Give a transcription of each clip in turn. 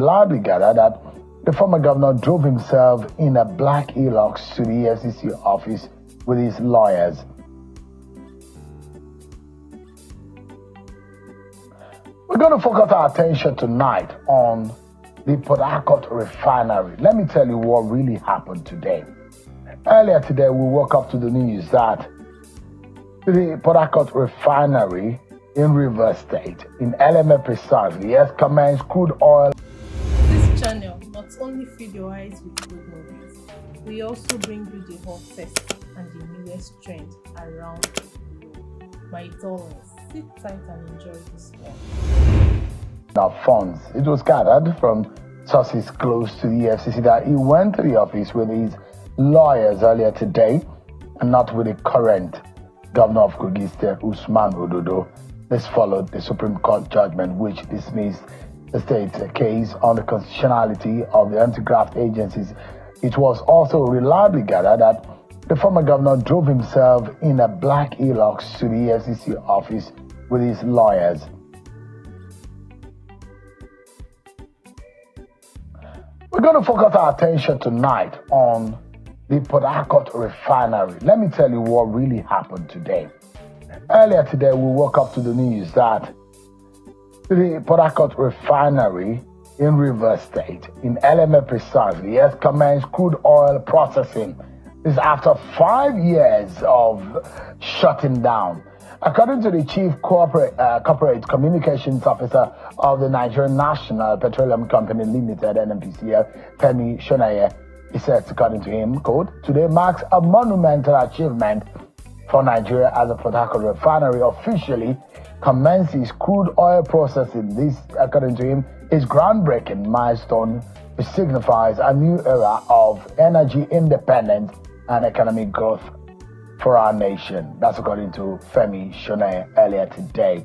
Loudly gathered that the former governor drove himself in a black Hilux to the Efcc office with his lawyers. We're going to focus our attention tonight on the Port Harcourt refinery. Let me tell you what really happened today. Earlier today, we woke up to the news that the Port Harcourt refinery in Rivers State, in LMA precisely, has commenced crude oil. This channel not only feed your eyes with good movies, we also bring you the hottest and the newest trend around the globe. My darlings, sit tight and enjoy this one. Now, funds. It was gathered from sources close to the Efcc that he went to the office with his lawyers earlier today and not with the current governor of Kogi State, Usman Ododo. This followed the Supreme Court judgment which dismissed the state's case on the constitutionality of the anti-graft agencies. It was also reliably gathered that the former governor drove himself in a black Hilux to the Efcc office with his lawyers. We're going to focus our attention tonight on the Port Harcourt refinery. Let me tell you what really happened today. Earlier today, we woke up to the news that the Port Harcourt refinery in Rivers State, in LMA precisely, has commenced crude oil processing. This is after 5 years of shutting down. According to the Chief Corporate Communications Officer of the Nigerian National Petroleum Company Limited, NNPCL, Femi Shonaya, he says, according to him, quote, "Today marks a monumental achievement for Nigeria as a Port Harcourt refinery officially commences crude oil processing." This, according to him, is groundbreaking milestone which signifies a new era of energy independence and economic growth for our nation. That's according to Femi Shonaya earlier today.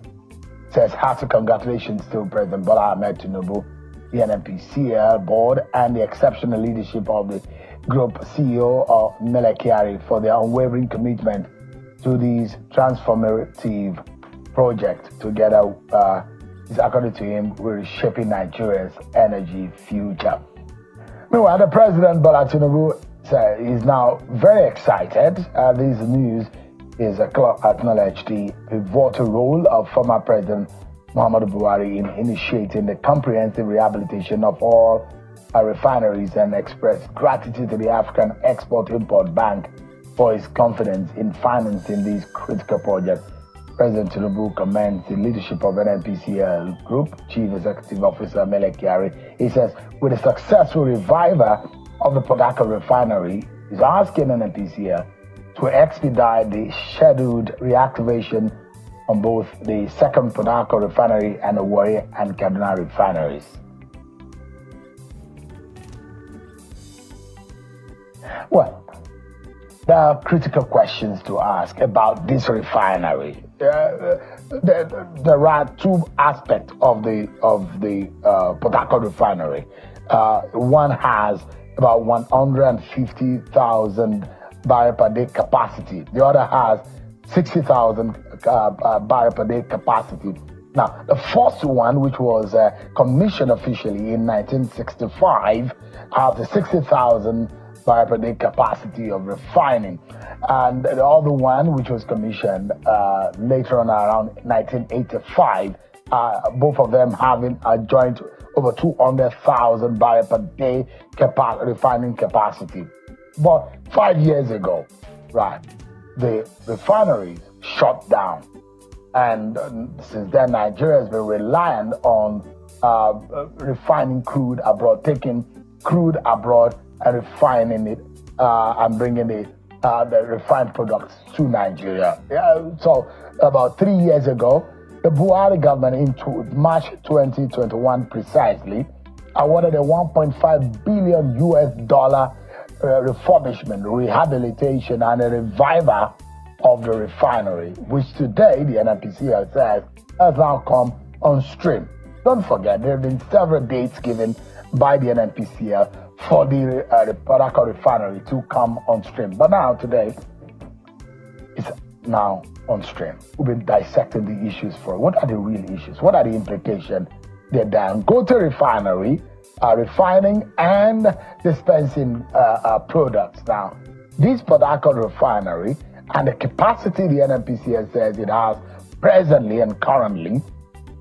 Says, hearty congratulations to President Bola Ahmed Tinubu, the NNPCL board, and the exceptional leadership of the group CEO of Mele Kyari for their unwavering commitment to these transformative projects. Together, according to him, we're reshaping Nigeria's energy future. Meanwhile, the President Bola Tinubu is now very excited. This news is acknowledged the pivotal role of former President Muhammadu Buhari in initiating the comprehensive rehabilitation of all our refineries and expressed gratitude to the African Export-Import Bank for his confidence in financing these critical projects. President Tinubu commends the leadership of NNPCL Group Chief Executive Officer Mele Kyari. He says, with the successful revival of the Port Harcourt refinery, he's asking NNPCL to expedite the scheduled reactivation on both the second Port Harcourt refinery and the Warri and Kaduna refineries. Well, there are critical questions to ask about this refinery. There are two aspects of the Port Harcourt refinery. One has about 150,000 barrel per day capacity. The other has 60,000 barrel per day capacity. Now, the first one, which was commissioned officially in 1965, has a 60,000 barrel per day capacity of refining. And the other one, which was commissioned later on around 1985, both of them having a joint over 200,000 barrel per day refining capacity. But 5 years ago, right, the refineries shut down. And since then, Nigeria has been reliant on refining crude abroad, taking crude abroad and refining it and bringing the refined products to Nigeria. So about 3 years ago, the Buhari government in March 2021 precisely awarded a $1.5 billion refurbishment, rehabilitation, and a revival of the refinery, which today the NNPCL says has now come on stream. Don't forget, there have been several dates given by the NNPCL for the Port Harcourt refinery to come on stream. But now, today, it's now on stream. We've been dissecting the issues for what are the real issues? What are the implications? The Dangote refinery refining and dispensing products. Now, this Port Harcourt refinery and the capacity the NNPCL says it has presently and currently,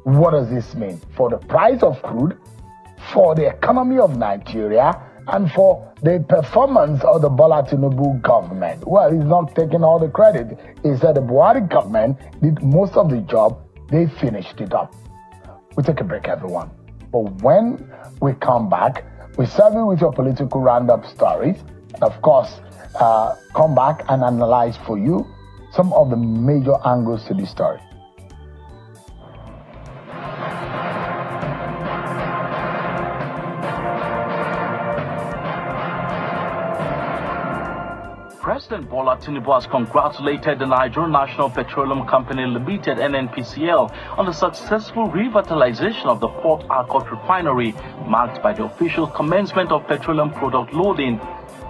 what does this mean for the price of crude, for the economy of Nigeria, and for the performance of the Bola Tinubu government? Well, he's not taking all the credit. He said the Buhari government did most of the job. They finished it up. We take a break, everyone. But when we come back, we serve you with your political roundup stories. And of course, come back and analyze for you some of the major angles to this story. President Bola Tinubu has congratulated the Nigerian National Petroleum Company Limited (NNPCL) on the successful revitalization of the Port Harcourt refinery, marked by the official commencement of petroleum product loading.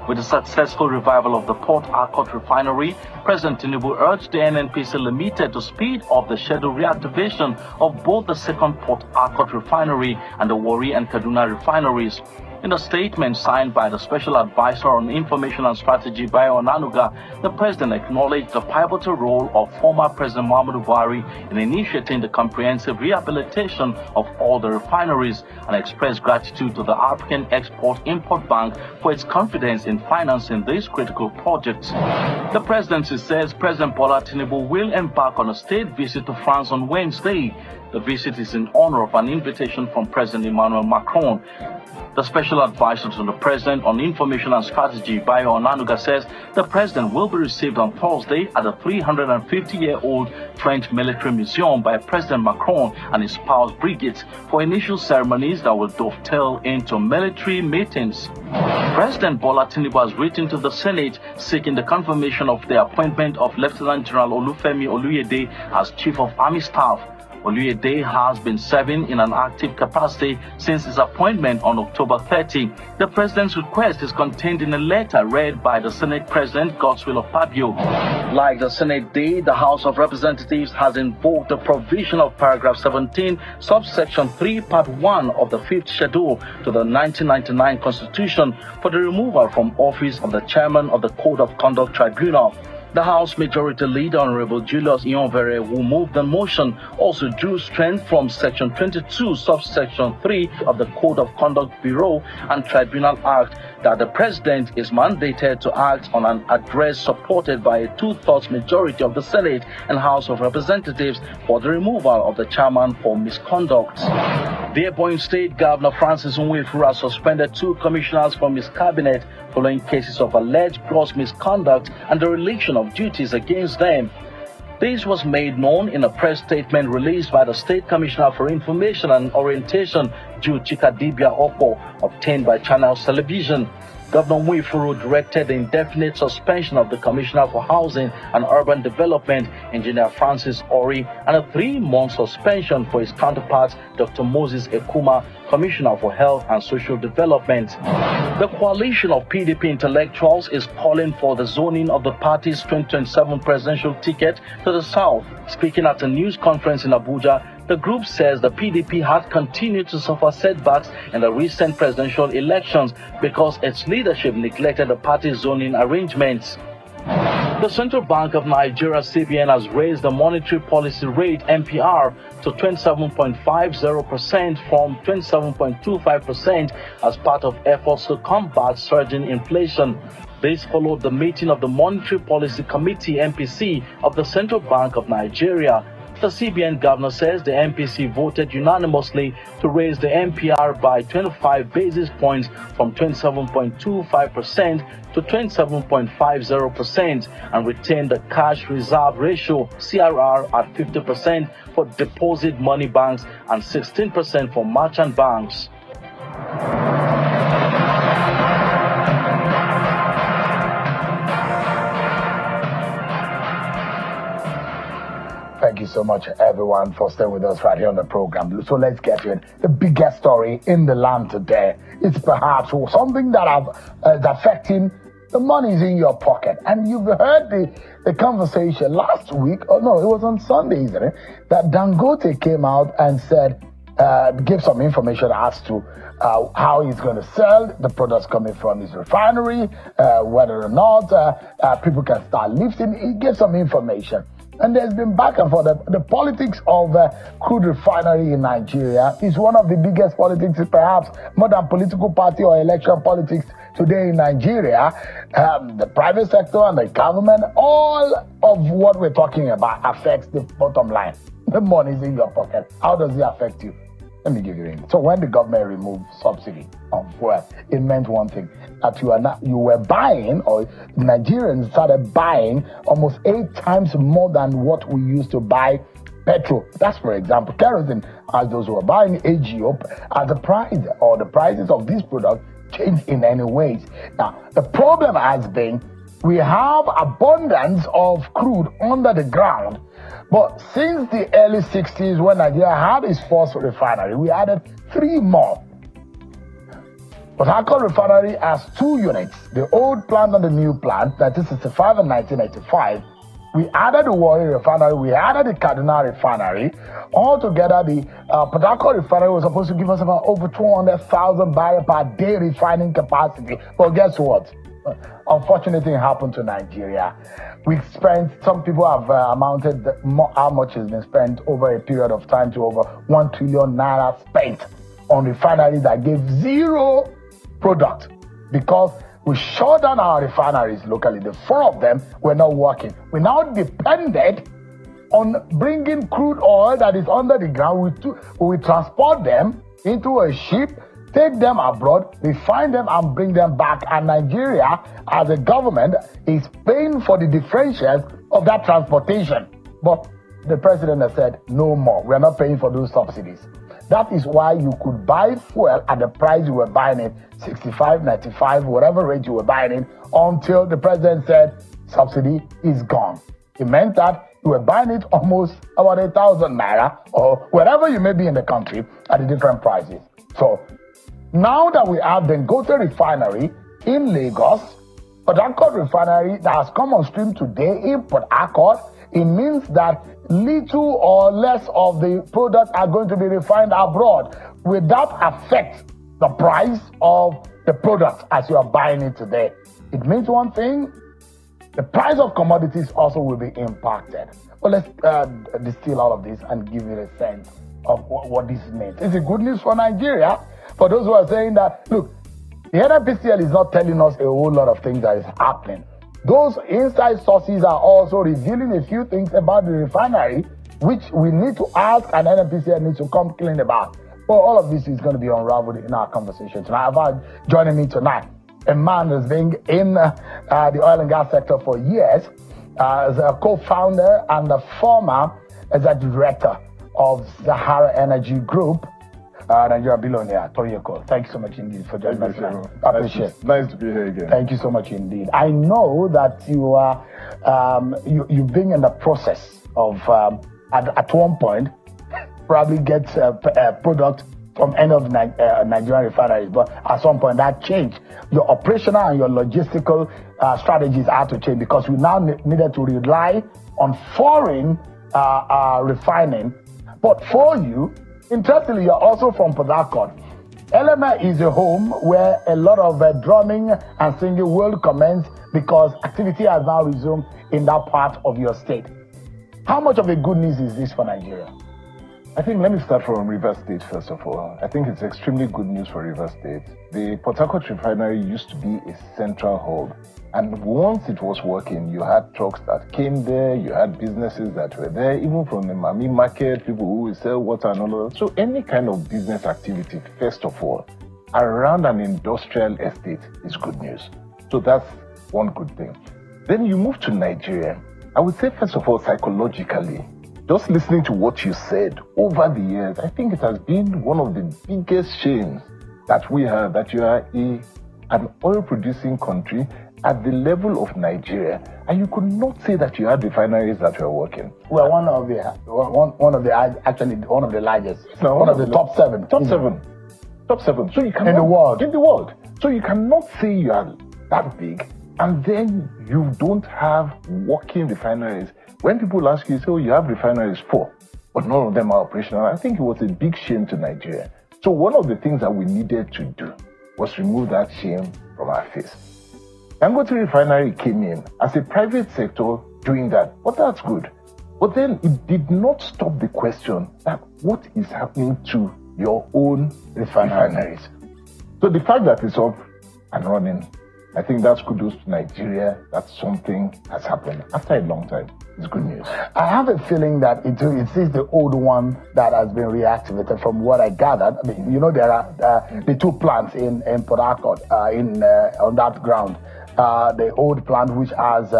With the successful revival of the Port Harcourt refinery, President Tinubu urged the NNPCL Limited to speed up the scheduled reactivation of both the second Port Harcourt refinery and the Warri and Kaduna refineries. In a statement signed by the Special Advisor on Information and Strategy, Bayo Onanuga, the President acknowledged the pivotal role of former President Muhammadu Buhari in initiating the comprehensive rehabilitation of all the refineries and expressed gratitude to the African Export-Import Bank for its confidence in financing these critical projects. The Presidency says President Bola Tinubu will embark on a state visit to France on Wednesday. The visit is in honor of an invitation from President Emmanuel Macron. The Special Advisor to the President on Information and Strategy, Bayo Onanuga, says the President will be received on Thursday at the 350-year-old French Military Museum by President Macron and his spouse Brigitte for initial ceremonies that will dovetail into military meetings. President Bola Tinubu has written to the Senate seeking the confirmation of the appointment of Lieutenant General Olufemi Oluyede as Chief of Army Staff. Oluyede has been serving in an active capacity since his appointment on October 30. The President's request is contained in a letter read by the Senate President Godswill Akpabio. Like the Senate did, the House of Representatives has invoked the provision of paragraph 17, subsection 3, part 1 of the 5th schedule to the 1999 Constitution for the removal from office of the Chairman of the Code of Conduct Tribunal. The House Majority Leader, Honorable Julius Iyonvere, who moved the motion, also drew strength from Section 22, subsection 3 of the Code of Conduct Bureau and Tribunal Act that the President is mandated to act on an address supported by a 2/3 majority of the Senate and House of Representatives for the removal of the chairman for misconduct. The Ebonyi State Governor Francis Nwifuru has suspended 2 commissioners from his cabinet following cases of alleged gross misconduct and the relation of duties against them. This was made known in a press statement released by the State Commissioner for Information and Orientation, Jude Chikadibia Oppo, obtained by Channels Television. Governor Nwifuru directed the indefinite suspension of the Commissioner for Housing and Urban Development, Engineer Francis Ori, and a 3-month suspension for his counterpart, Dr. Moses Ekuma, Commissioner for Health and Social Development. The coalition of PDP intellectuals is calling for the zoning of the party's 2027 presidential ticket to the south. Speaking at a news conference in Abuja, the group says the PDP had continued to suffer setbacks in the recent presidential elections because its leadership neglected the party's zoning arrangements. The Central Bank of Nigeria, CBN, has raised the monetary policy rate MPR to 27.50% from 27.25% as part of efforts to combat surging inflation. This followed the meeting of the Monetary Policy Committee (MPC) of the Central Bank of Nigeria. The CBN governor says the MPC voted unanimously to raise the MPR by 25 basis points from 27.25% to 27.50% and retain the cash reserve ratio CRR at 50% for deposit money banks and 16% for merchant banks. Thank you so much, everyone, for staying with us right here on the program. So let's get to it. The biggest story in the land today is perhaps something that is affecting the monies in your pocket. And you've heard the conversation last week, oh no, it was on Sunday, isn't it? That Dangote came out and said give some information as to how he's going to sell the products coming from his refinery, whether or not people can start lifting. He gave some information. And there's been back and forth. The politics of crude refinery in Nigeria is one of the biggest politics, perhaps more than political party or election politics today in Nigeria. The private sector and the government, all of what we're talking about affects the bottom line. The money is in your pocket. How does it affect you? Let me give you a hint. So when the government removed subsidy on fuel, it meant one thing, that you were buying, or Nigerians started buying almost 8 times more than what we used to buy petrol. That's, for example, kerosene. As those who were buying AGO, as the price or the prices of these products changed in any ways. Now, the problem has been we have abundance of crude under the ground. But since the early 60s, when Nigeria had its first refinery, we added 3 more. But Harcourt Refinery has 2 units, the old plant and the new plant, 1965 and 1985. We added the Warri Refinery, we added the Kaduna Refinery. Altogether, the Port Harcourt Refinery was supposed to give us about over 200,000 barrels per day refining capacity. But guess what? Unfortunate thing happened to Nigeria. Some people have amounted how much has been spent over a period of time to over 1 trillion naira spent on refineries that gave 0 product, because we shut down our refineries locally. The 4 of them were not working. We now depended on bringing crude oil that is under the ground. We transport them into a ship, take them abroad, refine them and bring them back. And Nigeria, as a government, is paying for the differentials of that transportation. But the president has said, no more. We're not paying for those subsidies. That is why you could buy fuel at the price you were buying it, 65, 95, whatever rate you were buying it, until the president said, subsidy is gone. It meant that you were buying it almost about 1,000 naira, or wherever you may be in the country, at the different prices. So, now that we have the Dangote Refinery in Lagos, Port Harcourt Refinery that has come on stream today in Port Harcourt, it means that little or less of the products are going to be refined abroad. Will that affect the price of the product as you are buying it today? It means one thing, the price of commodities also will be impacted. But let's distill all of this and give you a sense of what this means. It's a good news for Nigeria. For those who are saying that, look, the NNPCL is not telling us a whole lot of things that is happening. Those inside sources are also revealing a few things about the refinery, which we need to ask and NNPCL needs to come clean about. But all of this is going to be unraveled in our conversation tonight. I've had joining me tonight a man who's been in the oil and gas sector for years, as a co-founder and the former executive director of Sahara Energy Group, Nigeria billionaire, Toyeko. Thank you so much indeed for joining us. I appreciate it. Nice to be here again. Thank you so much indeed. I know that you are, you've been in the process of, at one point, probably get a product from any of the Nigerian refineries, but at some point that changed. Your operational and your logistical strategies had to change because we now needed to rely on foreign refining. But for you, interestingly, you're also from Port Harcourt. Eleme is a home where a lot of drumming and singing will commence because activity has now resumed in that part of your state. How much of a good news is this for Nigeria? I think let me start from Rivers State first of all. I think it's extremely good news for Rivers State. The Port Harcourt refinery used to be a central hub. And once it was working, you had trucks that came there, you had businesses that were there, even from the Mami market, people who will sell water and all of that. So any kind of business activity, first of all, around an industrial estate is good news. So that's one good thing. Then you move to Nigeria. I would say, first of all, psychologically, just listening to what you said over the years, I think it has been one of the biggest shames that we have, that you are an oil-producing country at the level of Nigeria, and you could not say that you had refineries that were working. Well, one of the largest, no, one of the top seven. Top seven. So you cannot, in the world. So you cannot say you are that big, and then you don't have working refineries. When people ask you, say, oh, you have refineries 4. but none of them are operational. I think it was a big shame to Nigeria. So one of the things that we needed to do was remove that shame from our face. Dangote Refinery came in as a private sector doing that, but that's good. But then it did not stop the question that what is happening to your own refineries. So the fact that it's up and running, I think that's kudos to Nigeria, that something has happened after a long time. It's good news. I have a feeling that it is the old one that has been reactivated from what I gathered. I mean, there are the two plants in Port Harcourt on that ground. The old plant, which has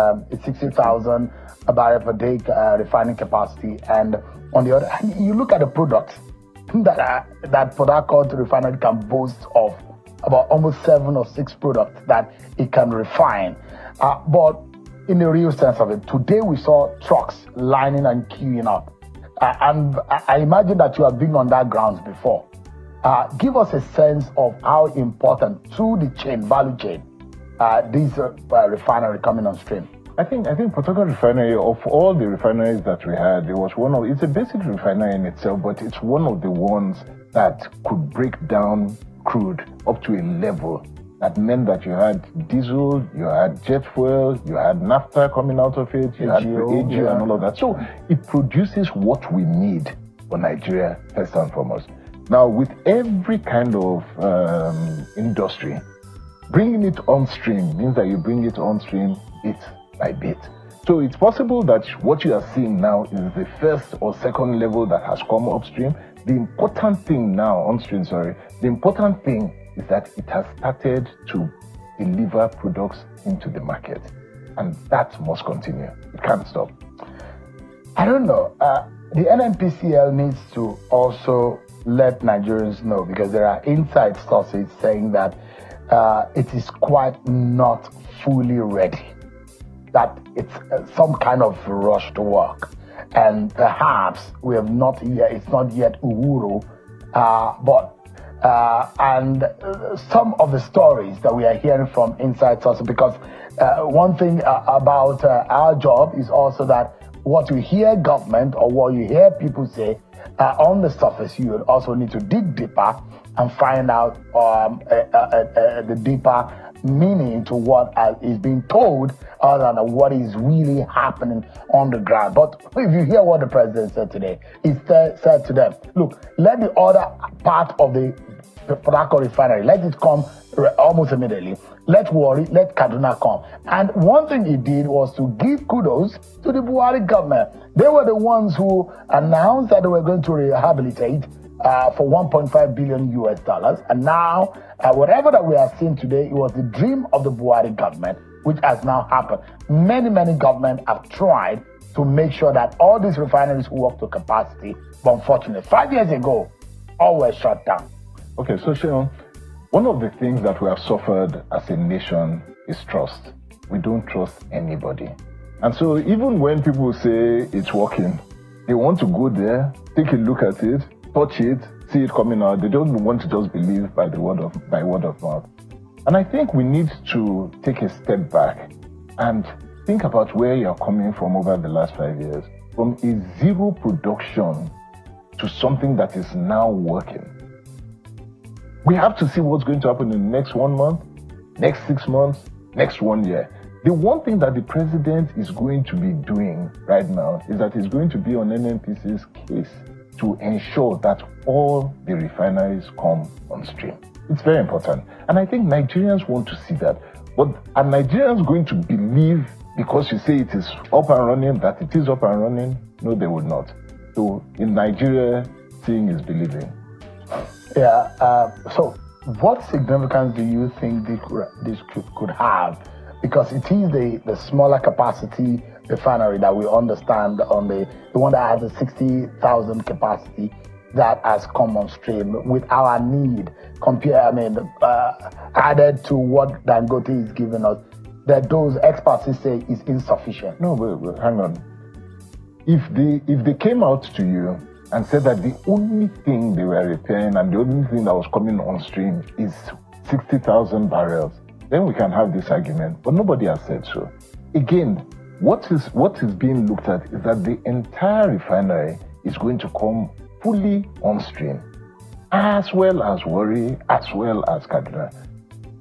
60,000 barrel per day refining capacity, and on the other hand, you look at the products that Port Harcourt refinery can boast of, about almost 7 or 6 products that it can refine. But in the real sense of it, today we saw trucks lining and queuing up. And I imagine that you have been on that grounds before. Give us a sense of how important to the value chain, this refinery coming on stream. I think Port Harcourt Refinery, of all the refineries that we had, it's a basic refinery in itself, but it's one of the ones that could break down crude up to a level that meant that you had diesel, you had jet fuel, you had naphtha coming out of it, you had AGO and all of that. So it produces what we need for Nigeria, first and foremost. Now, with every kind of industry, bringing it on stream means that you bring it on stream bit by bit. So it's possible that what you are seeing now is the first or second level that has come upstream. The important thing is that it has started to deliver products into the market. And that must continue. It can't stop. I don't know. The NNPCL needs to also let Nigerians know, because there are inside sources saying that it is quite not fully ready, that it's some kind of rush to work. And perhaps it's not yet Uhuru, and some of the stories that we are hearing from inside sources, because one thing about our job is also that what you hear government or what you hear people say on the surface, you would also need to dig deeper and find out the deeper meaning to what is being told other than what is really happening on the ground. But if you hear what the president said today, he said to them, look, let the other part of the Port Harcourt refinery, let it come almost immediately. Let Kaduna come. And one thing he did was to give kudos to the Buhari government. They were the ones who announced that they were going to rehabilitate for $1.5 billion. And now, whatever that we are seeing today, it was the dream of the Buhari government, which has now happened. Many governments have tried to make sure that all these refineries work to capacity, but unfortunately, 5 years ago, all were shut down. Okay, so Sheon, one of the things that we have suffered as a nation is trust. We don't trust anybody. And so even when people say it's working, they want to go there, take a look at it, touch it, see it coming out. They don't want to just believe by word of mouth. And I think we need to take a step back and think about where you're coming from over the last 5 years. From a zero production to something that is now working. We have to see what's going to happen in the next 1 month, next 6 months, next 1 year. The one thing that the president is going to be doing right now is that he's going to be on NNPC's case to ensure that all the refineries come on stream. It's very important. And I think Nigerians want to see that. But are Nigerians going to believe because you say it is up and running, that it is up and running? No, they would not. So in Nigeria, seeing is believing. Yeah. So what significance do you think this could have? Because it is the smaller capacity refinery that we understand on the one that has a 60,000 capacity that has come on stream with our need added to what Dangote is giving us, that those experts say is insufficient. No, but hang on. If they came out to you and said that the only thing they were repairing and the only thing that was coming on stream is 60,000 barrels, then we can have this argument. But nobody has said so. Again, what is being looked at is that the entire refinery is going to come fully on stream, as well as Warri, as well as Kaduna.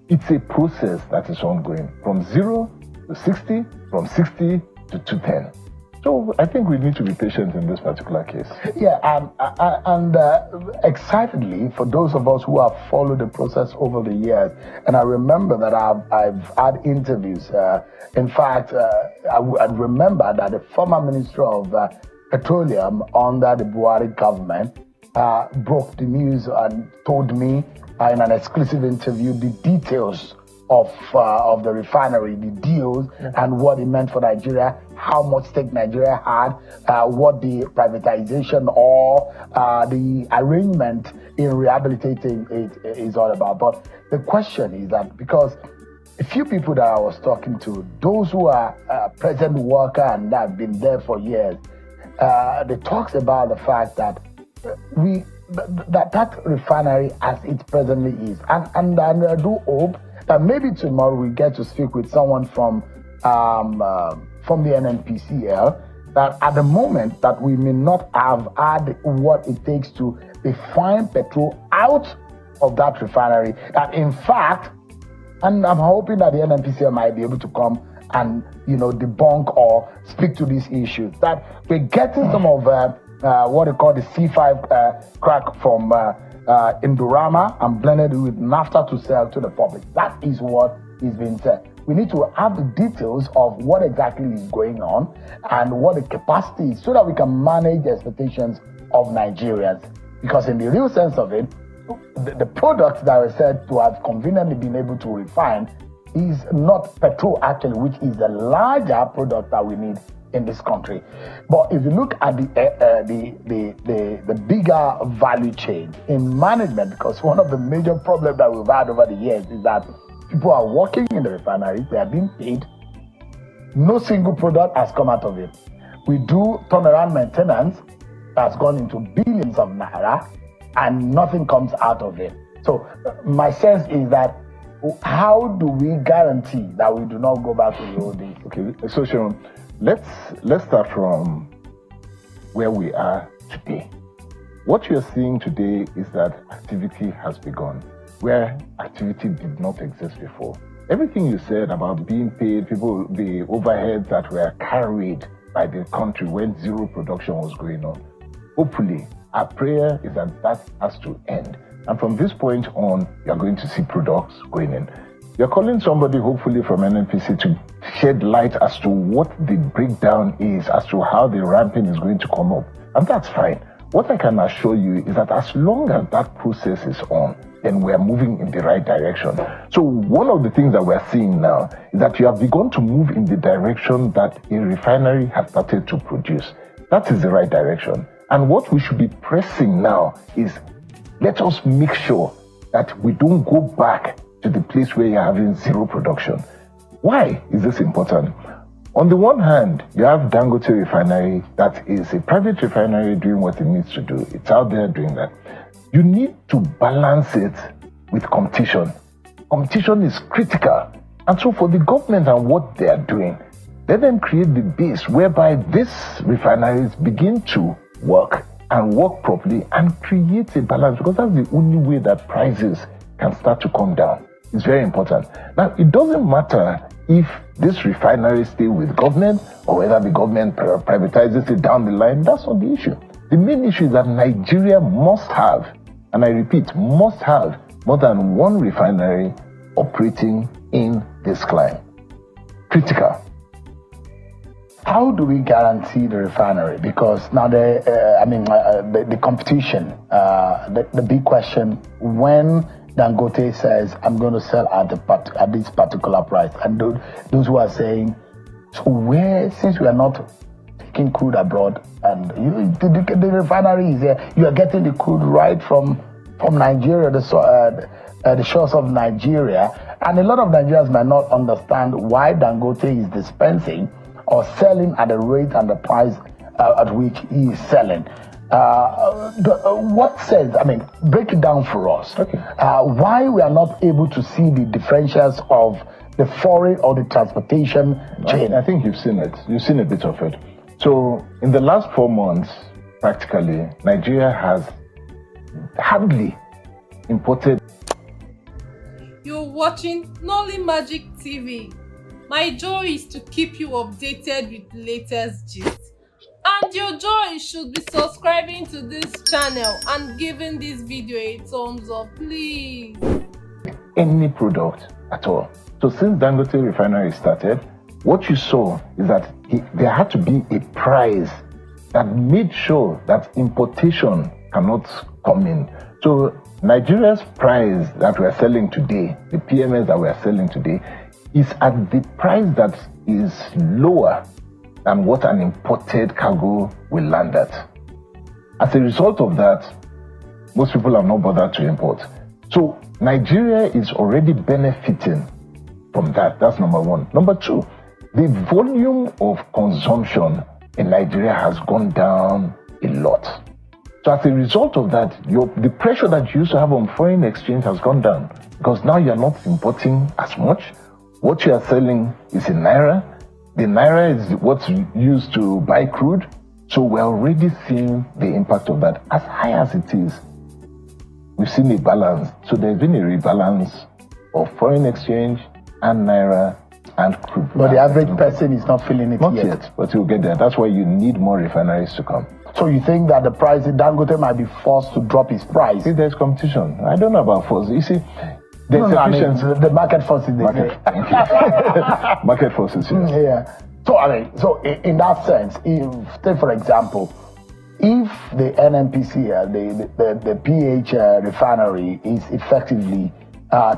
It's a process that is ongoing from 0 to 60, from 60 to 210. So I think we need to be patient in this particular case. Yeah, and excitedly, for those of us who have followed the process over the years, and I remember that I've had interviews. In fact, I remember that the former Minister of Petroleum under the Buhari government broke the news and told me in an exclusive interview the details of the refinery, the deals, and what it meant for Nigeria, how much stake Nigeria had, what the privatization or the arrangement in rehabilitating it is all about. But the question is that because a few people that I was talking to, those who are present worker and that have been there for years, they talks about the fact that that refinery as it presently is, and I do hope that maybe tomorrow we get to speak with someone from the NNPCL, that at the moment that we may not have had what it takes to refine petrol out of that refinery, that in fact, and I'm hoping that the NNPCL might be able to come and debunk or speak to these issues, that we're getting some of what they call the C5 crack from Indorama and blended with naphtha to sell to the public. That is what is being said. We need to have the details of what exactly is going on and what the capacity is so that we can manage the expectations of Nigerians. Because in the real sense of it, the products that are said to have conveniently been able to refine is not petrol actually, which is the larger product that we need in this country. But if you look at the bigger value chain in management, because one of the major problems that we've had over the years is that people are working in the refineries, they are being paid, no single product has come out of it. We do turnaround maintenance that's gone into billions of naira and nothing comes out of it. So my sense is that how do we guarantee that we do not go back to the old days? Okay, so Sharon, let's start from where we are today. What you're seeing today is that activity has begun where activity did not exist before. Everything you said about being paid, people, the overheads that were carried by the country when zero production was going on. Hopefully, our prayer is that that has to end. And from this point on, you're going to see products going in. You're calling somebody, hopefully from NNPC, to shed light as to what the breakdown is, as to how the ramping is going to come up. And that's fine. What I can assure you is that as long as that process is on, then we're moving in the right direction. So one of the things that we're seeing now is that you have begun to move in the direction that a refinery has started to produce. That is the right direction. And what we should be pressing now is let us make sure that we don't go back to the place where you're having zero production. Why is this important? On the one hand, you have Dangote Refinery that is a private refinery doing what it needs to do. It's out there doing that. You need to balance it with competition. Competition is critical. And so for the government and what they are doing, let them create the base whereby these refineries begin to work and work properly and create a balance, because that's the only way that prices can start to come down. It's very important. Now, it doesn't matter if this refinery stay with government or whether the government privatizes it down the line. That's not the issue. The main issue is that Nigeria must have, and I repeat, must have more than one refinery operating in this climate. Critical. How do we guarantee the refinery? Because now the competition, the big question, when Dangote says, I'm going to sell at this particular price, and those who are saying, so where, since we are not taking crude abroad, and the refinery is there, you are getting the crude right from Nigeria, the shores of Nigeria, and a lot of Nigerians might not understand why Dangote is dispensing or selling at the rate and the price at which he is selling. What sense? Break it down for us. Okay. Why we are not able to see the differentials of the foreign or the transportation chain? I think you've seen it. You've seen a bit of it. So in the last 4 months, practically, Nigeria has hardly imported. You're watching Nolly Magic TV. My joy is to keep you updated with the latest gist. And your joy should be subscribing to this channel and giving this video a thumbs up, please. Any product at all. So since Dangote refinery started, what you saw is that there had to be a price that made sure that importation cannot come in. So Nigeria's price that we are selling today, the PMS that we are selling today, is at the price that is lower than what an imported cargo will land at. As a result of that, most people have not bothered to import. So Nigeria is already benefiting from that. That's number one. Number two, the volume of consumption in Nigeria has gone down a lot. So as a result of that, the pressure that you used to have on foreign exchange has gone down because now you're not importing as much. What you are selling is in Naira. The Naira is what's used to buy crude. So we're already seeing the impact of that. As high as it is, we've seen a balance. So there's been a rebalance of foreign exchange and Naira and crude. But the average person is not feeling it Not yet, but you'll get there. That's why you need more refineries to come. So you think that the price, Dangote might be forced to drop his price? See, there's competition. I don't know about force. You see, there's efficiency. The market forces. Thank you. Market forces, yes. Yeah. So in that sense, if, say for example, if the NNPCL, the PH refinery is effectively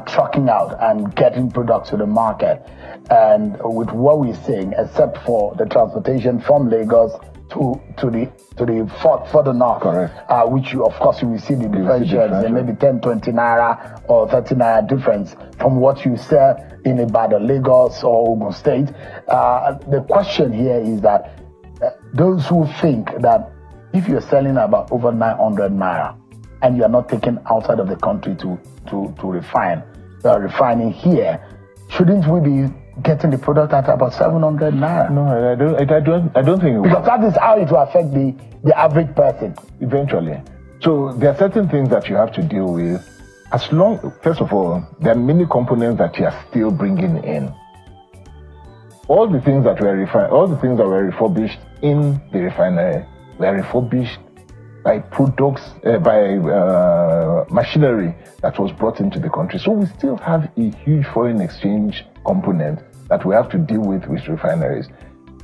trucking out and getting products to the market, and with what we're seeing, except for the transportation from Lagos to the further north, correct, which you, of course, you will see the differentials, maybe 10, 20 naira or 30 naira difference from what you sell in Ibadan, Lagos, or Ogun State. The question here is that those who think that if you're selling about over 900 naira and you're not taken outside of the country to refine, refining here, shouldn't we be getting the product at about 700 naira? No, I don't think it will. Because that is how it will affect the average person. Eventually. So there are certain things that you have to deal with. First of all, there are many components that you are still bringing in. All the things that were refurbished in the refinery were refurbished by products, by machinery that was brought into the country. So we still have a huge foreign exchange component that we have to deal with refineries.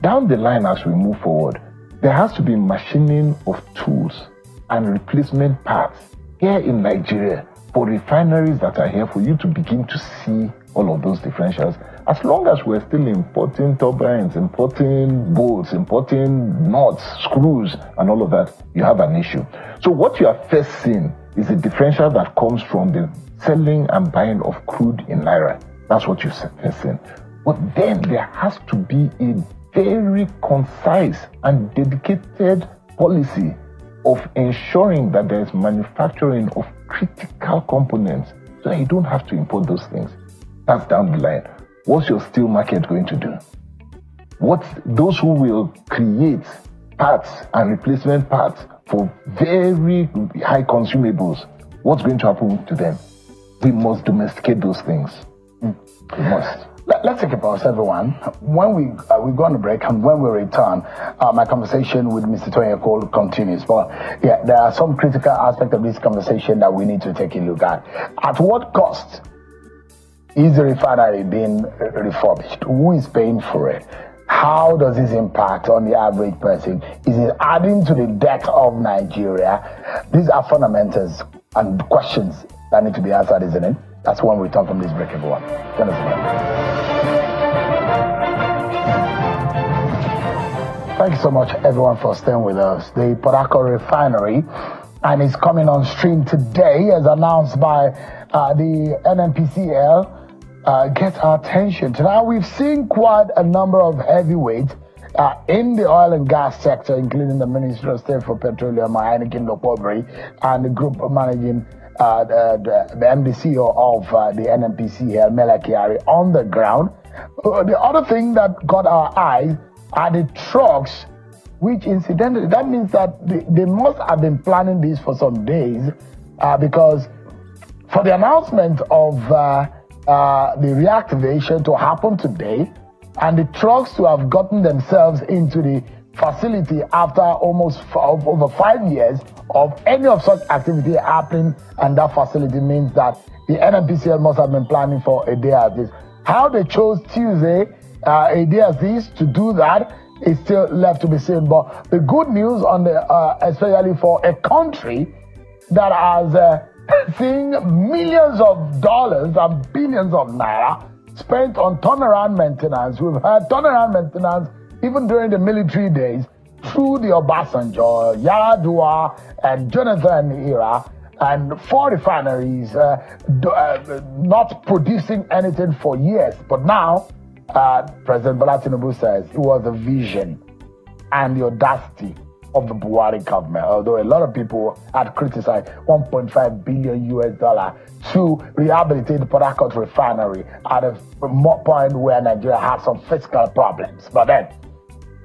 Down the line, as we move forward, there has to be machining of tools and replacement parts here in Nigeria for refineries that are here, for you to begin to see all of those differentials. As long as we're still importing turbines, importing bolts, importing nuts, screws, and all of that, you have an issue. So what you are first seeing is a differential that comes from the selling and buying of crude in Naira. That's what you're first seeing. But then there has to be a very concise and dedicated policy of ensuring that there's manufacturing of critical components so that you don't have to import those things. That's down the line. What's your steel market going to do? What's those who will create parts and replacement parts for very high consumables? What's going to happen to them? We must domesticate those things. We must. Let's take a pause, everyone. When we go on a break, and when we return, my conversation with Mr. Tony Cole continues. But yeah, there are some critical aspects of this conversation that we need to take a look at. At what cost is the refinery being refurbished? Who is paying for it? How does this impact on the average person? Is it adding to the debt of Nigeria? These are fundamentals and questions that need to be answered, isn't it? That's when we return from this break, everyone. Join us again. Thank you so much, everyone, for staying with us. The Port Harcourt refinery, and it's coming on stream today, as announced by the NNPCL, gets our attention. Tonight, we've seen quite a number of heavyweights in the oil and gas sector, including the Minister of State for Petroleum, Heineken Lokobri, and the group managing the MD CEO of the NNPCL, Melakiari, on the ground. The other thing that got our eyes are the trucks which incidentally, that means that they must have been planning this for some days, because for the announcement of the reactivation to happen today, and the trucks to have gotten themselves into the facility after almost over 5 years of any of such activity happening, and that facility means that the NNPCL must have been planning for a day as this. How they chose Tuesday, a day as this, to do that is still left to be seen. But the good news on the, especially for a country that has seen millions of dollars and billions of naira spent on turnaround maintenance. We've had turnaround maintenance even during the military days through the Obasanjo, Yaradua, and Jonathan era, and 4 refineries not producing anything for years. But now, President Bola Tinubu says it was a vision and the audacity of the Buhari government, although a lot of people had criticized $1.5 billion to rehabilitate the Port Harcourt refinery at a point where Nigeria had some fiscal problems. But then,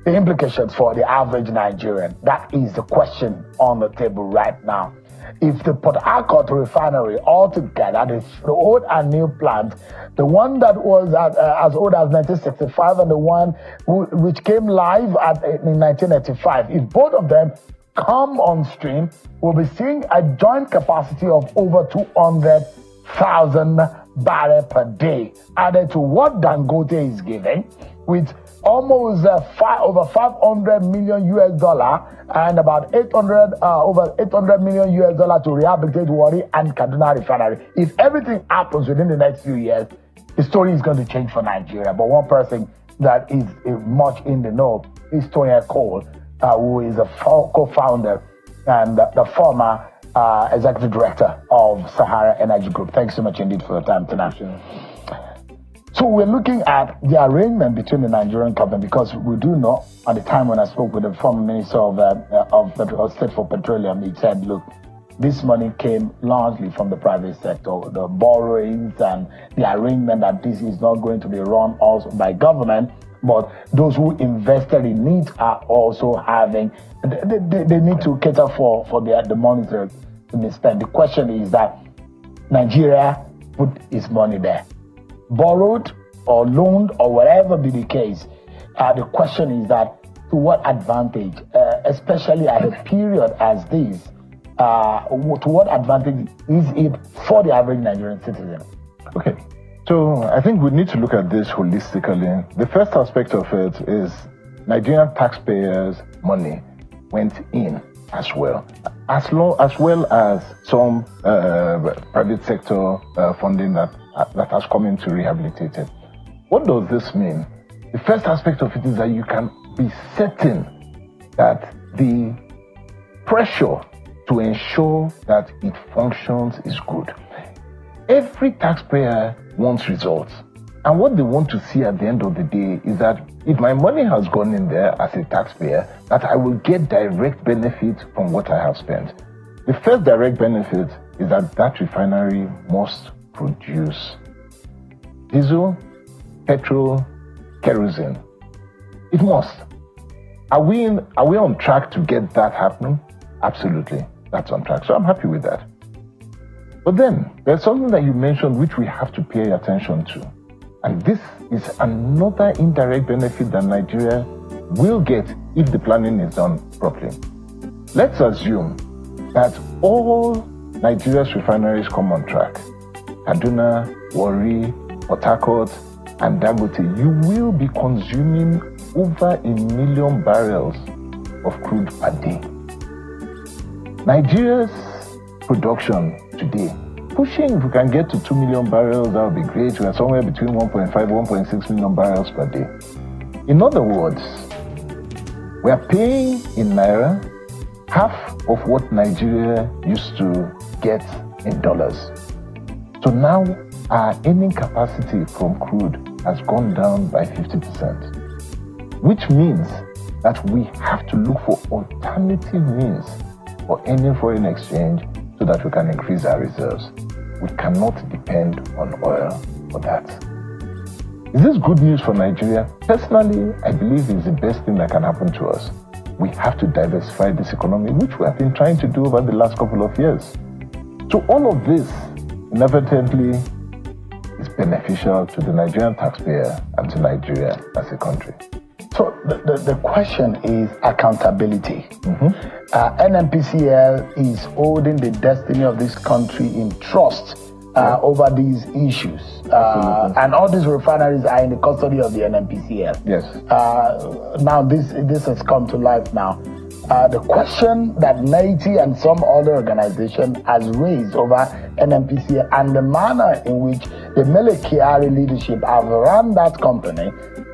the implications for the average Nigerian, that is the question on the table right now. If the Port Harcourt refinery altogether, the old and new plant, the one that was as old as 1965 and the one which came live in 1985, if both of them come on stream, we'll be seeing a joint capacity of over 200,000 barrels per day added to what Dangote is giving, with almost over $500 million and about over $800 million to rehabilitate Warri and Kaduna refinery. If everything happens within the next few years, the story is going to change for Nigeria. But one person that is much in the know is Tony Cole, who is a co-founder and the former executive director of Sahara Energy Group. Thanks so much indeed for your time tonight. So we're looking at the arrangement between the Nigerian government, because we do know at the time when I spoke with the former Minister of State for Petroleum, he said, look, this money came largely from the private sector, the borrowings and the arrangement that this is not going to be run also by government, but those who invested in it are also having, they need to cater for the money to be spent. The question is that Nigeria put its money there, borrowed or loaned or whatever be the case. The question is that to what advantage, especially at a period as this, to what advantage is it for the average Nigerian citizen? Okay, so I think we need to look at this holistically. The first aspect of it is Nigerian taxpayers' money went in as well as some private sector funding that has come in to rehabilitate it. What does this mean? The first aspect of it is that you can be certain that the pressure to ensure that it functions is good. Every taxpayer wants results. And what they want to see at the end of the day is that if my money has gone in there as a taxpayer, that I will get direct benefit from what I have spent. The first direct benefit is that refinery must produce diesel, petrol, kerosene. It must. Are we on track to get that happening? Absolutely. That's on track. So I'm happy with that. But then there's something that you mentioned which we have to pay attention to. And this is another indirect benefit that Nigeria will get if the planning is done properly. Let's assume that all Nigeria's refineries come on track. Kaduna, Warri, Port Harcourt, and Dangote, you will be consuming over 1 million barrels of crude per day. Nigeria's production today, pushing, if we can get to 2 million barrels, that would be great. We are somewhere between 1.5, 1.6 million barrels per day. In other words, we are paying in Naira half of what Nigeria used to get in dollars. So now our earning capacity from crude has gone down by 50%, which means that we have to look for alternative means for earning foreign exchange so that we can increase our reserves. We cannot depend on oil for that. Is this good news for Nigeria? Personally, I believe it's the best thing that can happen to us. we have to diversify this economy, which we have been trying to do over the last couple of years. So all of this inadvertently is beneficial to the Nigerian taxpayer and to Nigeria as a country. So the question is accountability. NNPCL is holding the destiny of this country in trust over these issues. And all these refineries are in the custody of the NNPCL. Yes. Now this has come to life now. The question that NAITI and some other organization has raised over NNPCL and the manner in which the Mele Kyari leadership have run that company,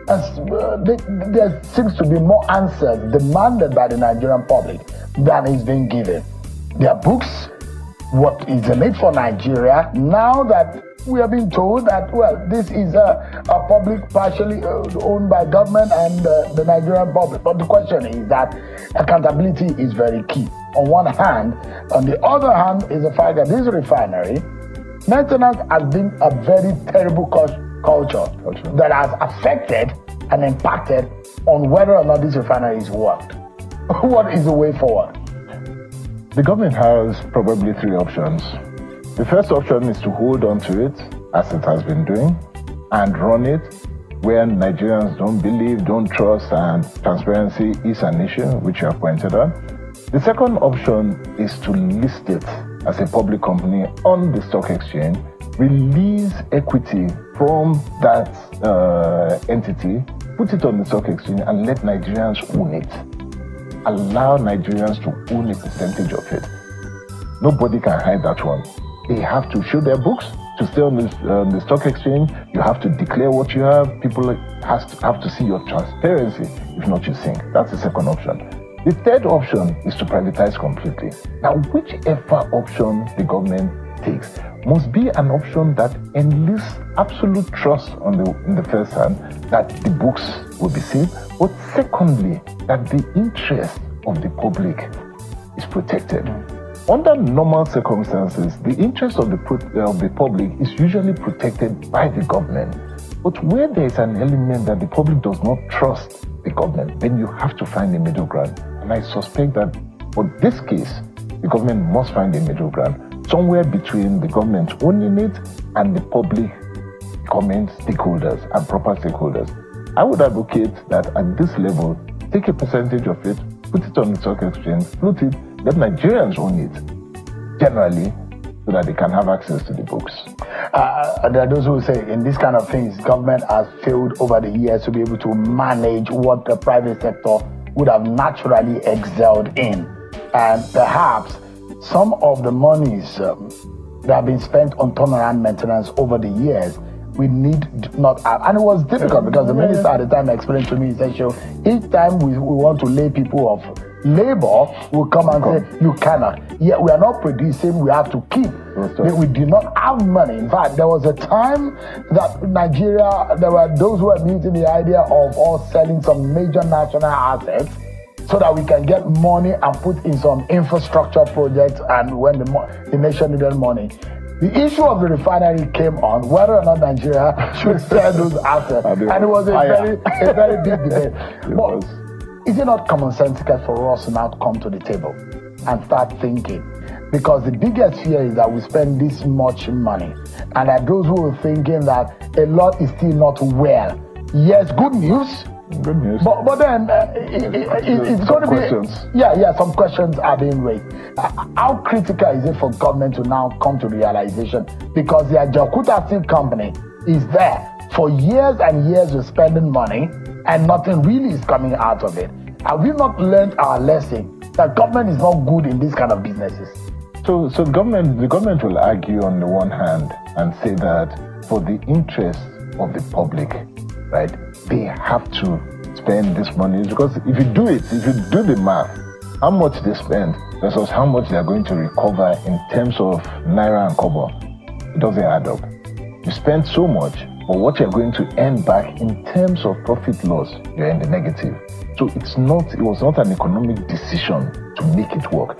there seems to be more answers demanded by the Nigerian public than is being given. Their books, what is in it for Nigeria, now that we are being told that, well, this is a public partially owned by government and the Nigerian public. But the question is that accountability is very key. On one hand, on the other hand is the fact that this refinery maintenance has been a very terrible culture that has affected and impacted on whether or not this refinery is worked. What is the way forward? The government has probably three options. The first option is to hold on to it, as it has been doing, and run it where Nigerians don't believe, don't trust, and transparency is an issue, which you have pointed out. The second option is to list it as a public company on the stock exchange, release equity from that entity, put it on the stock exchange, and let Nigerians own it. Allow Nigerians to own a percentage of it. Nobody can hide that one. They have to show their books to stay on the stock exchange. You have to declare what you have. People have to see your transparency. If not, you sink. That's the second option. The third option is to privatize completely. Now, whichever option the government takes must be an option that enlists absolute trust in the first hand that the books will be safe, but secondly, that the interest of the public is protected. Under normal circumstances, the interest of the public is usually protected by the government. But where there is an element that the public does not trust the government, then you have to find a middle ground. And I suspect that for this case, the government must find a middle ground, somewhere between the government owning it and the public government stakeholders and proper stakeholders. I would advocate that at this level, take a percentage of it, put it on the stock exchange, float it, let Nigerians own it, generally, so that they can have access to the books. There are those who say in this kind of things, government has failed over the years to be able to manage what the private sector would have naturally excelled in. And perhaps some of the monies that have been spent on turnaround maintenance over the years, we need not have. And it was difficult because the minister at the time explained to me, he said, each time we want to lay people off, labor will come and say, you cannot. Yet we are not producing, we have to keep. We do not have money. In fact, there was a time that Nigeria, there were those who were muting the idea of us selling some major national assets so that we can get money and put in some infrastructure projects, and when the nation needed money. The issue of the refinery came on whether or not Nigeria should sell those assets. And it was a very big debate. But is it not commonsensical for us to now come to the table and start thinking? Because the biggest fear is that we spend this much money, and that those who are thinking that a lot is still not well. Yes, good news. Good news. But then it's going to be some questions are being raised. How critical is it for government to now come to realization? Because the Jakarta Steel Company is there for years and years of spending money, and nothing really is coming out of it. Have we not learned our lesson that government is not good in these kind of businesses? So the government will argue on the one hand and say that for the interest of the public, right, they have to spend this money, because if you do the math, how much they spend versus how much they are going to recover in terms of naira and kobo, it doesn't add up. You spend so much, but what you're going to earn back in terms of profit loss, you're in the negative. So it was not an economic decision to make it work,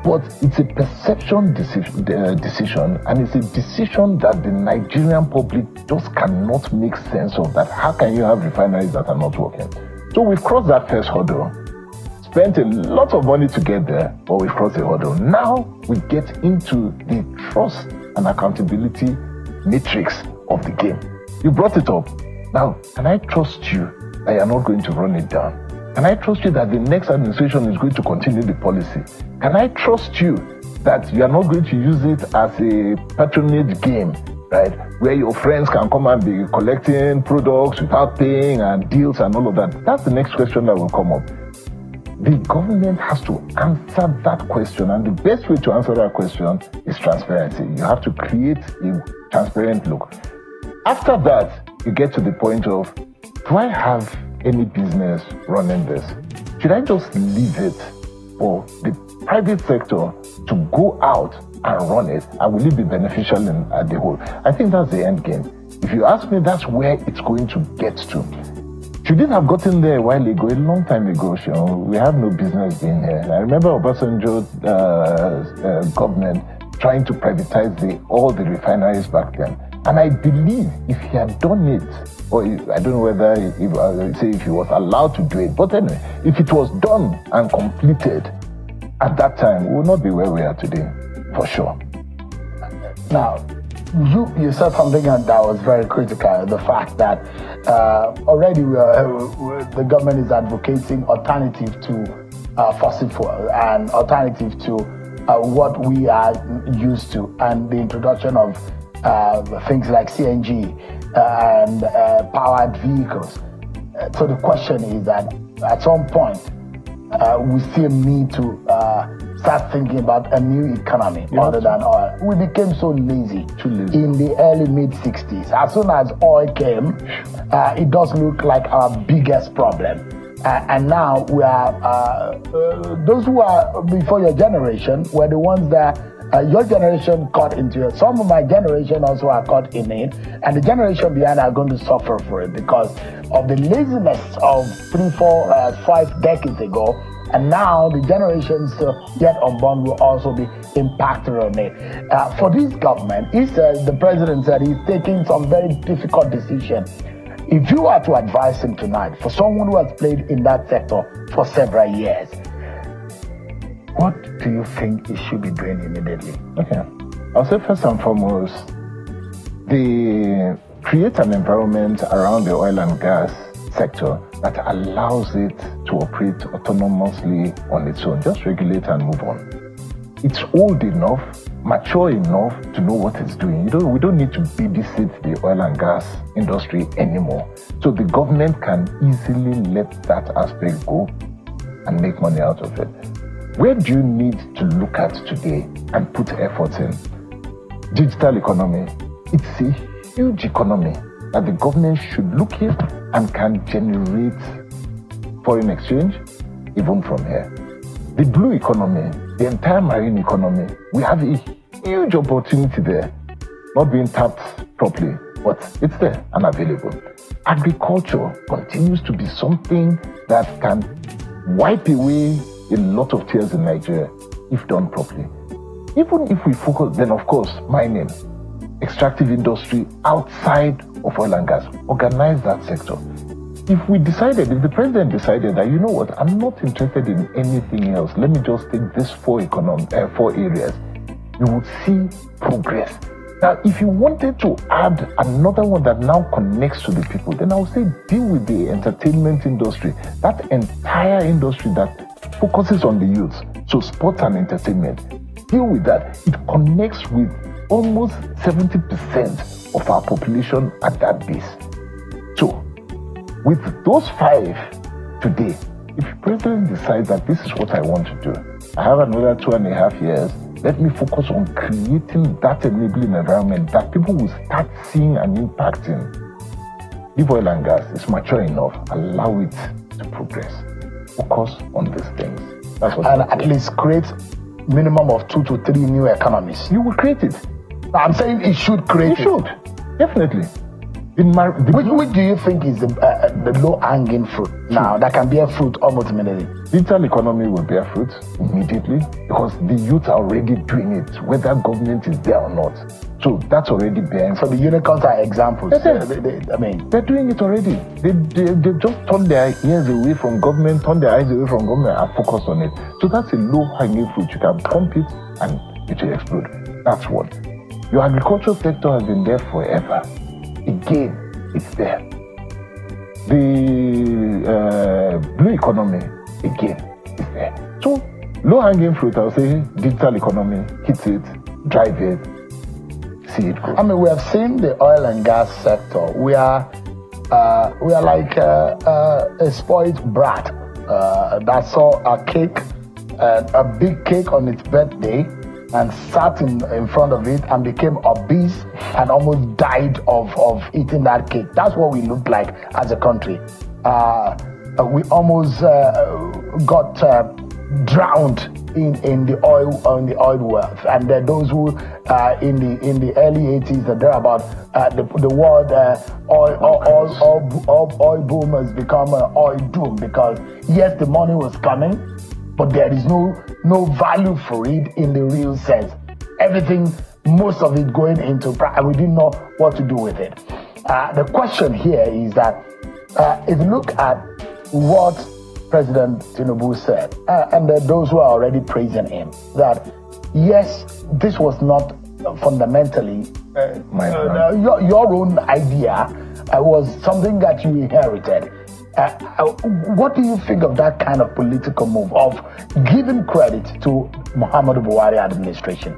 but it's a perception decision, and it's a decision that the Nigerian public just cannot make sense of. That how can you have refineries that are not working? So we've crossed that first hurdle. spent a lot of money to get there, but we've crossed the hurdle. Now we get into the trust and accountability matrix of the game. You brought it up. Now, can I trust you that you're not going to run it down? Can I trust you that the next administration is going to continue the policy? Can I trust you that you are not going to use it as a patronage game, right? Where your friends can come and be collecting products without paying and deals and all of that. That's the next question that will come up. The government has to answer that question, and the best way to answer that question is transparency. You have to create a transparent look. After that, you get to the point of, do I have any business running this? Should I just leave it for the private sector to go out and run it, and will it be beneficial at the whole? I think that's the end game. If you ask me, that's where it's going to get to. Should it have gotten there a while ago, a long time ago? We have no business being here. I remember Obasanjo's government trying to privatize all the refineries back then. And I believe if he had done it, or I don't know whether if he was allowed to do it, but anyway, if it was done and completed at that time, we would not be where we are today, for sure. Now, you said something that was very critical, the fact that already the government is advocating alternative to fossil fuel and alternative to what we are used to, and the introduction of things like CNG and powered vehicles. So the question is that at some point, we still need to start thinking about a new economy other than oil. We became so lazy in the early mid-60s. As soon as oil came, it does look like our biggest problem. And now we are, those who are before your generation were the ones that your generation caught into it. Some of my generation also are caught in it, and the generation behind are going to suffer for it because of the laziness of 3, 4, 5 decades ago. And now the generations yet unborn will also be impacted on it. For this government, the president said he's taking some very difficult decisions. If you are to advise him tonight, for someone who has played in that sector for several years, what do you think he should be doing immediately? Okay. I'll say first and foremost, create an environment around the oil and gas sector that allows it to operate autonomously on its own. Just regulate and move on. It's old enough, mature enough to know what it's doing. We don't need to babysit the oil and gas industry anymore. So the government can easily let that aspect go and make money out of it. Where do you need to look at today and put efforts in? Digital economy. It's a huge economy that the government should look at and can generate foreign exchange even from here. The blue economy, the entire marine economy, we have a huge opportunity there, not being tapped properly, but it's there and available. Agriculture continues to be something that can wipe away a lot of tears in Nigeria if done properly. Even if we focus, then of course, mining, extractive industry outside of oil and gas, organize that sector. If the president decided that, you know what, I'm not interested in anything else, let me just take these 4 areas, you would see progress. Now, if you wanted to add another one that now connects to the people, then I would say deal with the entertainment industry, that entire industry that focuses on the youth, so sports and entertainment. Deal with that. It connects with almost 70% of our population at that base. So, with those 5 today, if the president decides that this is what I want to do, I have another 2.5 years, let me focus on creating that enabling environment that people will start seeing an impact in. If oil and gas is mature enough, allow it to progress. Focus on these things. That's what and at least create minimum of 2 to 3 new economies. You will create it. I'm saying it should create it. It should. Definitely. Which do you think is the the low-hanging fruit now that can bear fruit almost immediately? Digital economy will bear fruit immediately because the youth are already doing it, whether government is there or not. So that's already bearing. So the unicorns are examples. They're doing it already. They just turn their ears away from government, turn their eyes away from government and focus on it. So that's a low-hanging fruit. You can pump it and it will explode. That's what. Your agricultural sector has been there forever. Again, it's there. The blue economy, again, is there. So, low-hanging fruit, I'll say, digital economy, hit it, drive it, see it grow. I mean, we have seen the oil and gas sector. We are like a spoiled brat that saw a cake, a big cake on its birthday, and sat in front of it and became obese and almost died of eating that cake. That's what we look like as a country. We almost got drowned in the oil wealth, and there are those who in the early 80s and thereabout the word oil boom has become an oil doom, because yes, the money was coming, but there is no value for it in the real sense. Everything, most of it going into, and we didn't know what to do with it. The question here is that if you look at what President Tinubu said, and those who are already praising him, that yes, this was not fundamentally your own idea, was something that you inherited. What do you think of that kind of political move of giving credit to Muhammadu Buhari administration?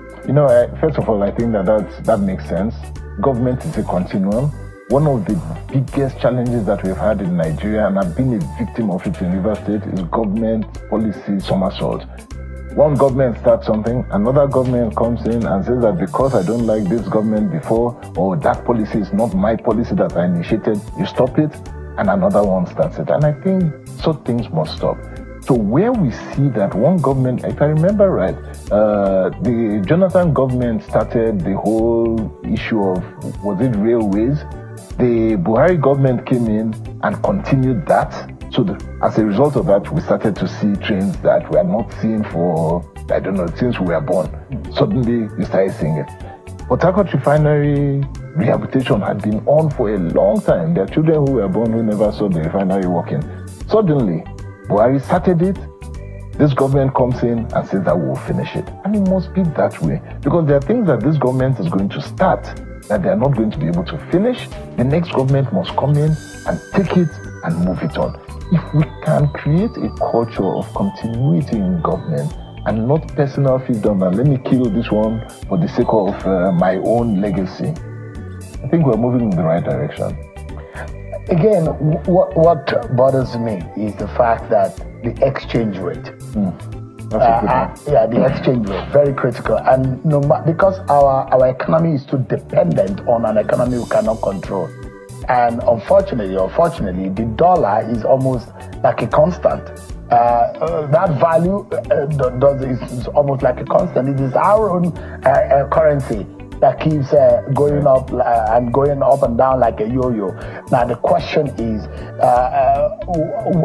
First of all, I think that makes sense. Government is a continuum. One of the biggest challenges that we've had in Nigeria, and I've been a victim of it in Rivers State, is government policy somersault. One government starts something, another government comes in and says that because I don't like this government before, or that policy is not my policy that I initiated, you stop it, and another one starts it. And I think such things must stop. So where we see that one government, if I remember right, the Jonathan government started the whole issue of, was it railways? The Buhari government came in and continued that. So as a result of that, we started to see trains that we are not seeing for, I don't know, since we were born. Suddenly, we started seeing it. Port Harcourt refinery rehabilitation had been on for a long time. There are children who were born who never saw the refinery working. Suddenly, Buhari started it. This government comes in and says that we'll finish it. And it must be that way. Because there are things that this government is going to start that they are not going to be able to finish. The next government must come in and take it and move it on. If we can create a culture of continuity in government and not personal freedom, and let me kill this one for the sake of my own legacy, I think we're moving in the right direction. Again, what bothers me is the fact that the exchange rate. The exchange rate, very critical. And because our economy is too dependent on an economy we cannot control. And unfortunately, the dollar is almost like a constant. That value is almost like a constant. It is our own currency that keeps going up and going up and down like a yo-yo. Now the question is,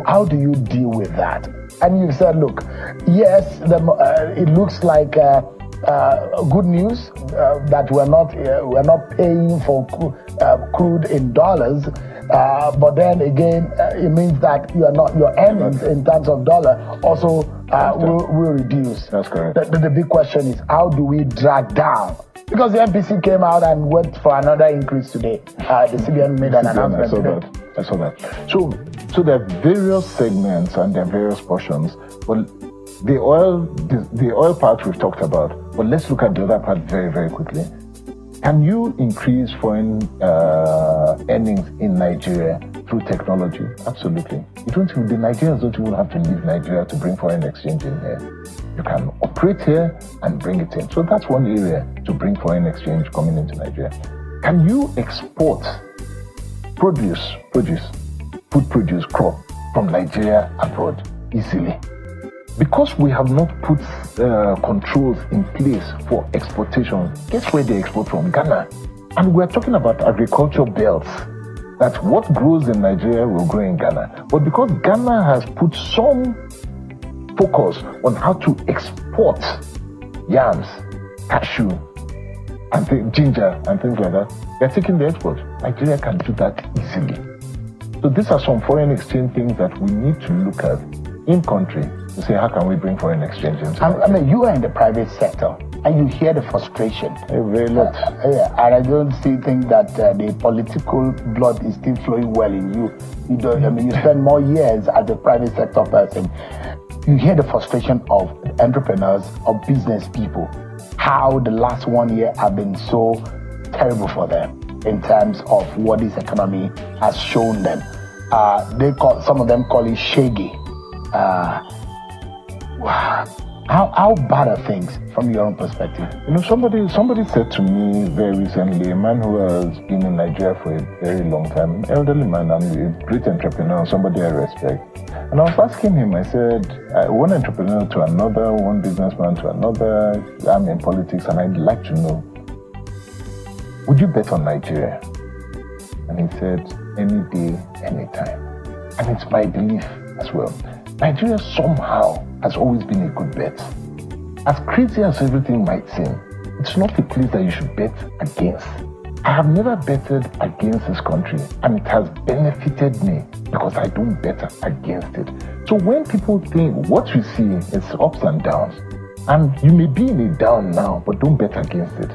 how do you deal with that? And you said, look, yes, it looks like good news that we're not paying for crude in dollars, but then again, it means that your earnings in terms of dollar also will reduce. That's correct. The big question is, how do we drag down? Because the MPC came out and went for another increase today. The CBN made an announcement today. I saw that. So there are various segments and there are various portions. But the oil part we've talked about. But let's look at the other part very, very quickly. Can you increase foreign earnings in Nigeria through technology? Absolutely. The Nigerians don't even have to leave Nigeria to bring foreign exchange in here. You can operate here and bring it in. So that's one area to bring foreign exchange coming into Nigeria. Can you export food produce, crop from Nigeria abroad easily? Because we have not put controls in place for exportation, guess where they export from? Ghana. And we're talking about agricultural belts. that what grows in Nigeria will grow in Ghana. But because Ghana has put some focus on how to export yams, cashew, and ginger, and things like that, they're taking the export. Nigeria can do that easily. So these are some foreign exchange things that we need to look at in country to say, how can we bring foreign exchange into I mean, you are in the private sector and you hear the frustration. a very lot. Yeah, and I don't still think that the political blood is still flowing well in you. You don't. I mean, you spend more years as a private sector person. You hear the frustration of entrepreneurs, of business people, how the last 1 year have been so terrible for them in terms of what this economy has shown them. Some of them call it shaggy. How bad are things from your own perspective? You know, somebody said to me very recently, a man who has been in Nigeria for a very long time, an elderly man and a great entrepreneur, somebody I respect. And I was asking him, I said, one entrepreneur to another, one businessman to another, I'm in politics, and I'd like to know, would you bet on Nigeria? And he said, any day, anytime. And it's my belief as well. Nigeria somehow has always been a good bet. As crazy as everything might seem, it's not a place that you should bet against. I have never betted against this country, and it has benefited me because I don't bet against it. So when people think what you see is ups and downs, and you may be in a down now, but don't bet against it.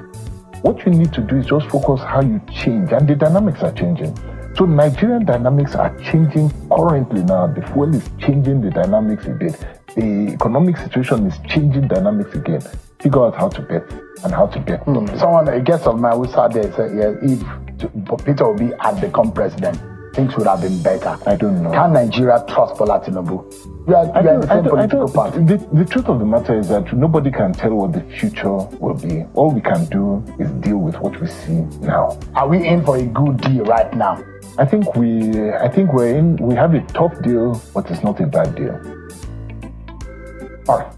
What you need to do is just focus how you change, and the dynamics are changing. So Nigerian dynamics are changing currently now. The fuel is changing the dynamics a bit. The economic situation is changing dynamics again. Figure out how to bet and how to bet. Someone, a guest of mine who sat there said, yeah, if Peter Obi had become president, things would have been better. I don't know. Can Nigeria trust Bola Tinubu? You are in the same political party. The truth of the matter is that nobody can tell what the future will be. All we can do is deal with what we see now. Are we in for a good deal right now? I think we're in. We have a tough deal, but it's not a bad deal. All right.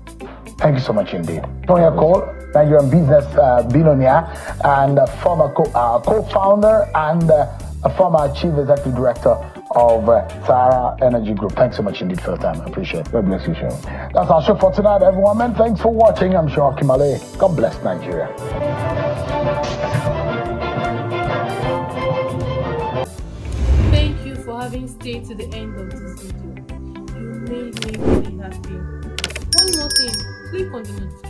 Thank you so much indeed. Tonya Cole, Nigerian business billionaire and former co-founder and a former chief executive director of Sahara Energy Group. Thanks so much indeed for your time. I appreciate it. God bless you, Sean. That's our show for tonight, everyone. Man, thanks for watching. I'm Sean Kimale. God bless Nigeria. Thank you for having stayed to the end of this video. You made me really happy. One more thing, click on the notification